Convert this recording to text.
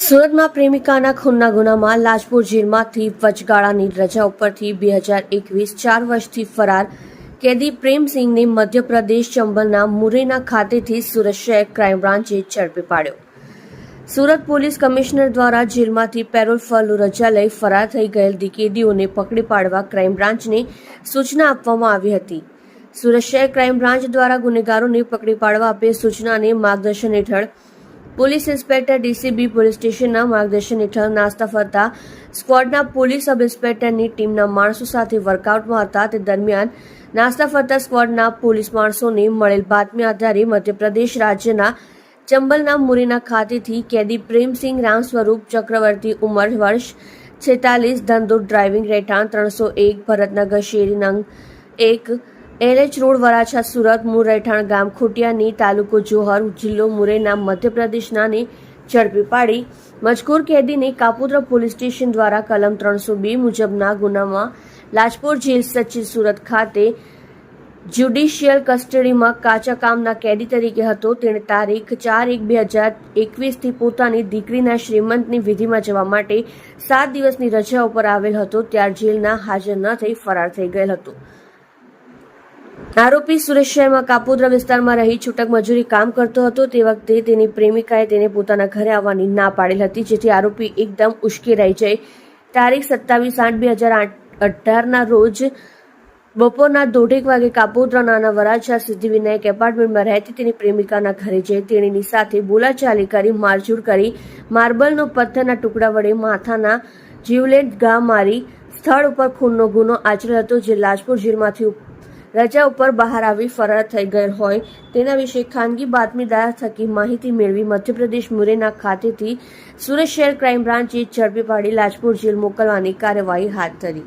સુરતમાં પ્રેમિકાના ખૂનના ગુનામાં લાજપોર જેલમાંથી વચગાળાની રજા ઉપરથી 2021 4 વર્ષથી ફરાર કેદી પ્રેમસિંહને મધ્યપ્રદેશ ચંબલના મુરૈના ખાતેથી સુરત શહેર ક્રાઇમ બ્રાન્ચે ઝડપી પાડ્યો. સુરત પોલીસ કમિશનર દ્વારા જેલમાંથી પેરોલ પર રજા લઈ ફરાર થઈ ગયેલ કેદીઓને પકડી પાડવા ક્રાઇમ બ્રાન્ચને સૂચના આપવામાં આવી હતી. સુરત શહેર ક્રાઇમ બ્રાન્ચ દ્વારા ગુનેગારોને પકડી પાડવા આપેલ સૂચનાને માર્ગદર્શન હેઠળ પોલીસ ઇન્સ્પેક્ટર ડીસીબી પોલીસ સ્ટેશનના માર્ગદર્શન હેઠળ નાસ્તા ફરતા સ્ક્વોડના પોલીસ સબ ઇન્સ્પેક્ટરની ટીમના માણસો સાથે વર્કઆઉટમાં હતા. તે દરમિયાન નાસ્તા ફરતા સ્ક્વોડના પોલીસ માણસોને મળેલ બાતમી આધારે મધ્યપ્રદેશ રાજ્યના ચંબલના મુરૈના ખાતેથી કેદી પ્રેમસિંહ રામ સ્વરૂપ ચક્રવર્તી ઉંમર વર્ષ 46 ધંધો ડ્રાઇવિંગ રહેઠાણ 301 ભરતનગર શેરી નંગ 1 LH રોડ વરાછા સુરત મૂળ રહેઠાણ ગામ ખોટિયાની તાલુકો જોહર જિલ્લો મુરૈના મધ્યપ્રદેશનાને ઝડપી પાડી મજકૂર કેદીને કાપોદ્રા પોલીસ સ્ટેશન દ્વારા કલમ 302 મુજબના ગુનામાં લાજપોર જેલ સચિવ સુરત ખાતે જ્યુડિશિયલ કસ્ટડીમાં કાચા કામના કેદી તરીકે હતો. તેણે તારીખ 4/1/2021 થી પોતાની દીકરીના શ્રીમંતની વિધિમાં જવા માટે 7 દિવસની રજા ઉપર આવેલ હતો. ત્યાર જેલના હાજર ન થઈ ફરાર થઈ ગયેલ હતો. આરોપી સુરત શહેરમાં કાપોદ્રા વિસ્તારમાં રહી છૂટક મજૂરી કામ કરતો હતો. તે વખતે તેની પ્રેમિકાએ તેને પોતાના ઘરે આવવાની ના પાડેલ હતી, જેથી આરોપી એકદમ ઉશ્કેરાઈ જઈ તારીખ 27/8/2018 ના રોજ બપોરના 1:30 વાગે કાપોદ્રા નાના વરાછા સિદ્ધિવિનાયક એપાર્ટમેન્ટમાં રહેતી તેની પ્રેમિકાના ઘરે જઈ તેણીની સાથે બોલાચાલી કરી મારઝૂડ કરી માર્બલનો પથ્થરના ટુકડા વડે માથાના જીવલેણ ઘા મારી સ્થળ ઉપર ખૂનનો ગુનો આચરેલ હતો. જે લાજપોર જેલમાંથી રજા ઉપર બહાર આવી ફરાર થઈ ગયેલ હોય તેના વિશે ખાનગી બાતમીદાર થકી માહિતી મેળવી મધ્યપ્રદેશ મુરૈના ખાતેથી સુરત શહેર ક્રાઇમ બ્રાન્ચે ઝડપી પાડી લાજપોર જેલ મોકલવાની કાર્યવાહી હાથ ધરી.